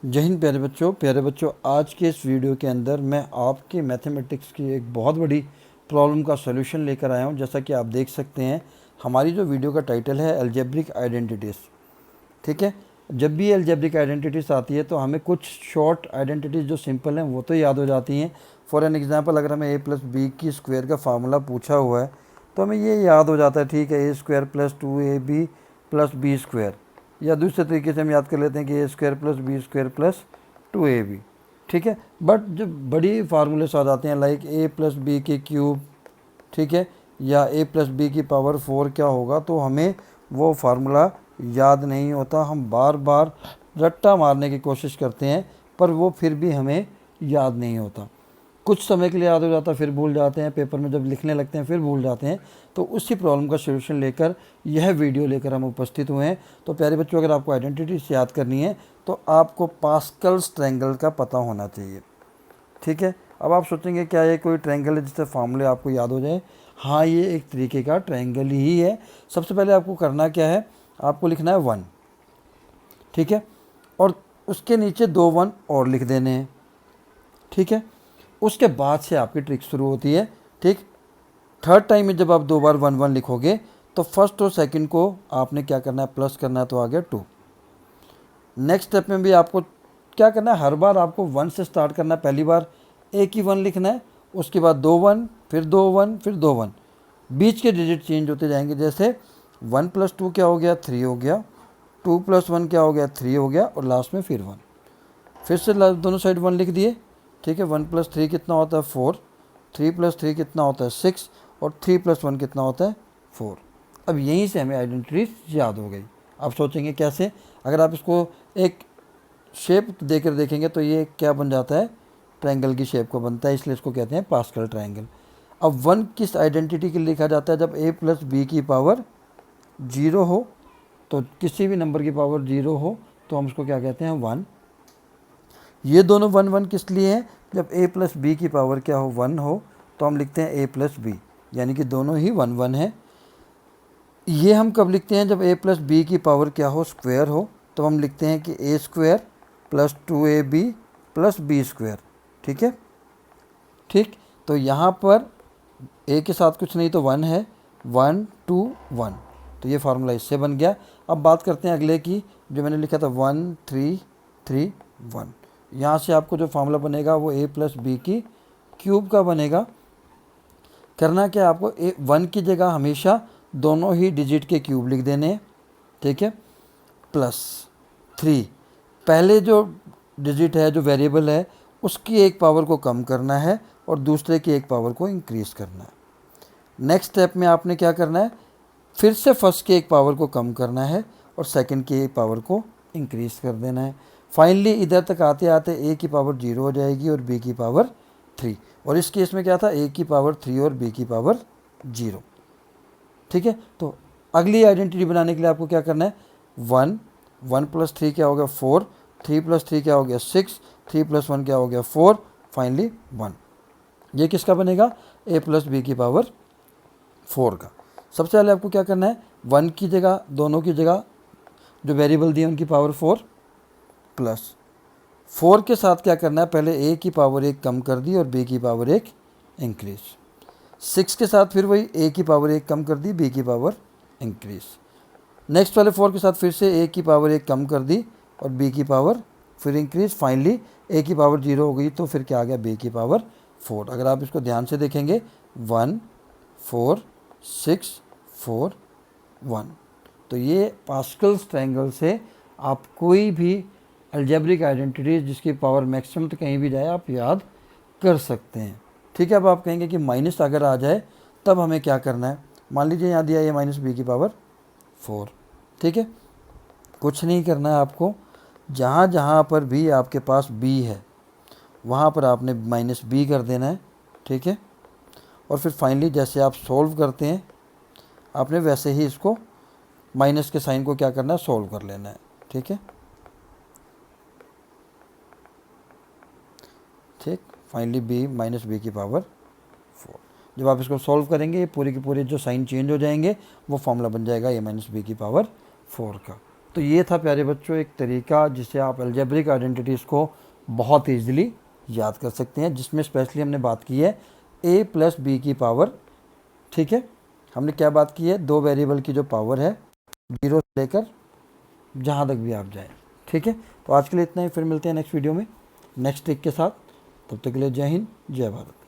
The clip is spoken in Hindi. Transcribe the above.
जय हिंद प्यारे बच्चों, आज के इस वीडियो के अंदर मैं आपके मैथमेटिक्स की एक बहुत बड़ी प्रॉब्लम का सॉल्यूशन लेकर आया हूं। जैसा कि आप देख सकते हैं, हमारी जो वीडियो का टाइटल है अलजेब्रिक आइडेंटिटीज़। ठीक है, जब भी अलजेब्रिक आइडेंटिटीज़ आती है तो हमें कुछ शॉर्ट आइडेंटिटीज़ जो सिंपल हैं वो तो याद हो जाती हैं। फॉर एन एग्जांपल, अगर हमें a + b की स्क्वायर का फार्मूला पूछा हुआ है तो हमें ये याद हो जाता है, ठीक है, a² + 2ab + b²। या दूसरे तरीके से हम याद कर लेते हैं कि a² + b² + 2ab। ठीक है, बट जब बड़ी फार्मूलेस आ जाते हैं लाइक a + b³, ठीक है, या a + b⁴ क्या होगा, तो हमें वो फार्मूला याद नहीं होता। हम बार बार रट्टा मारने की कोशिश करते हैं पर वो फिर भी हमें याद नहीं होता। कुछ समय के लिए याद हो जाता है, फिर भूल जाते हैं, पेपर में जब लिखने लगते हैं फिर भूल जाते हैं। तो उसी प्रॉब्लम का सोल्यूशन लेकर यह वीडियो लेकर हम उपस्थित हुए हैं। तो प्यारे बच्चों, अगर आपको आइडेंटिटीज याद करनी है तो आपको पास्कल्स ट्रायंगल का पता होना चाहिए। ठीक है, अब आप सोचेंगे क्या ये कोई ट्रायंगल है जिससे फार्मूले आपको याद हो जाए? हाँ, ये एक तरीके का ट्रायंगल ही है। सबसे पहले आपको करना क्या है, आपको लिखना है 1, ठीक है, और उसके नीचे 2 1 और लिख देने हैं। ठीक है, उसके बाद से आपकी ट्रिक शुरू होती है। ठीक, थर्ड टाइम में जब आप 2 बार 1 1 लिखोगे तो फर्स्ट और सेकंड को आपने क्या करना है, प्लस करना है, तो आ गया 2। नेक्स्ट स्टेप में भी आपको क्या करना है, हर बार आपको 1 से स्टार्ट करना है। पहली बार एक ही 1 लिखना है, उसके बाद 2 1, फिर 2 1, फिर 2 1। बीच के डिजिट चेंज होते जाएंगे। जैसे 1 + 2 क्या हो गया, 3 हो गया, 2 + 1 क्या हो गया, 3 हो गया, और लास्ट में फिर 1। फिर से दोनों साइड 1 लिख दिए। ठीक है, 1 + 3 कितना होता है, 4, 3 + 3 कितना होता है, 6, और 3 + 1 कितना होता है, 4। अब यहीं से हमें आइडेंटिटीज याद हो गई। आप सोचेंगे कैसे? अगर आप इसको एक शेप देकर देखेंगे तो ये क्या बन जाता है, ट्रायंगल की शेप को बनता है, इसलिए इसको कहते हैं पास्कल ट्रायंगल। अब 1 किस आइडेंटिटी के लिए लिखा जाता है? जब a + b⁴ 0 हो, तो किसी भी नंबर की पावर 0 हो तो हम उसको क्या कहते हैं, 1। ये दोनों 1 1 किस लिए हैं? जब a + b⁴ क्या हो, 1 हो, तो हम लिखते हैं a + b, यानी कि दोनों ही 1 1 है। ये हम कब लिखते हैं? जब a + b⁴ क्या हो, स्क्वायर हो, तो हम लिखते हैं कि a² + 2ab + b²। ठीक है, ठीक, तो यहाँ पर a के साथ कुछ नहीं तो 1 है, 1 2 1, तो ये फार्मूला इससे बन गया। अब बात करते हैं अगले की, जो मैंने लिखा था 1 3 3 1। यहाँ से आपको जो फार्मूला बनेगा वो a + b³ का बनेगा। करना क्या, आपको 1 की जगह हमेशा दोनों ही डिजिट के क्यूब लिख देने हैं। ठीक है, +3, पहले जो डिजिट है, जो वेरिएबल है, उसकी एक पावर को कम करना है और दूसरे की एक पावर को इंक्रीज़ करना है। नेक्स्ट स्टेप में आपने क्या करना है, फिर से फर्स्ट की एक पावर को कम करना है और सेकंड की एक पावर को इंक्रीज़ कर देना है। फाइनली इधर तक आते आते a की पावर 0 हो जाएगी और b की पावर 3, और इस केस में क्या था, a की पावर 3 और b की पावर 0। ठीक है, तो अगली आइडेंटिटी बनाने के लिए आपको क्या करना है, 1 1 + 3 क्या हो गया, 4, 3 + 3 क्या हो गया, 6, 3 + 1 क्या हो गया, 4, फाइनली 1। ये किसका बनेगा, a + b⁴ का। सबसे पहले आपको क्या करना है, 1 की जगह, दोनों की जगह जो वेरिएबल दिए उनकी पावर 4, प्लस 4 के साथ क्या करना है, पहले a की पावर 1 कम कर दी और b की पावर 1 इंक्रीज। 6 के साथ फिर वही a की पावर 1 कम कर दी, b की पावर इंक्रीज। नेक्स्ट वाले 4 के साथ फिर से a की पावर 1 कम कर दी और b की पावर फिर इंक्रीज। फाइनली a की पावर 0 हो गई, तो फिर क्या आ गया, b की पावर 4। अगर आप इसको ध्यान से देखेंगे, 1 4 6 4 1, तो ये पास्कल्स ट्रायंगल से आप कोई भी अलजेब्रिक आइडेंटिटीज जिसकी पावर मैक्सिमम तो कहीं भी जाए आप याद कर सकते हैं। ठीक है, अब आप कहेंगे कि माइनस अगर आ जाए तब हमें क्या करना है। मान लीजिए यहाँ दिया a - b⁴। ठीक है, कुछ नहीं करना है आपको, जहाँ जहाँ पर भी आपके पास b है वहाँ पर आपने -b कर देना है। ठीक है, और फिर फाइनली जैसे आप सॉल्व करते हैं आपने वैसे ही इसको माइनस के साइन को क्या करना है, सॉल्व कर लेना है। ठीक है, ठीक, फाइनली b - b⁴। जब आप इसको सॉल्व करेंगे पूरे के पूरे जो साइन चेंज हो जाएंगे, वो फॉर्मूला बन जाएगा a - b⁴ का। तो ये था प्यारे बच्चों एक तरीका जिससे आप अलजेब्रिक आइडेंटिटीज़ को बहुत ईजिली याद कर सकते हैं, जिसमें स्पेशली हमने बात की है a प्लस बी की पावर। ठीक है, हमने क्या बात की है, दो वेरिएबल की जो पावर है 0 से लेकर जहाँ तक भी आप जाए। ठीक है, तो आज के लिए इतना ही, फिर मिलते हैं नेक्स्ट वीडियो में नेक्स्ट ट्रिक के साथ। तब तक के लिए जय हिंद, जय भारत।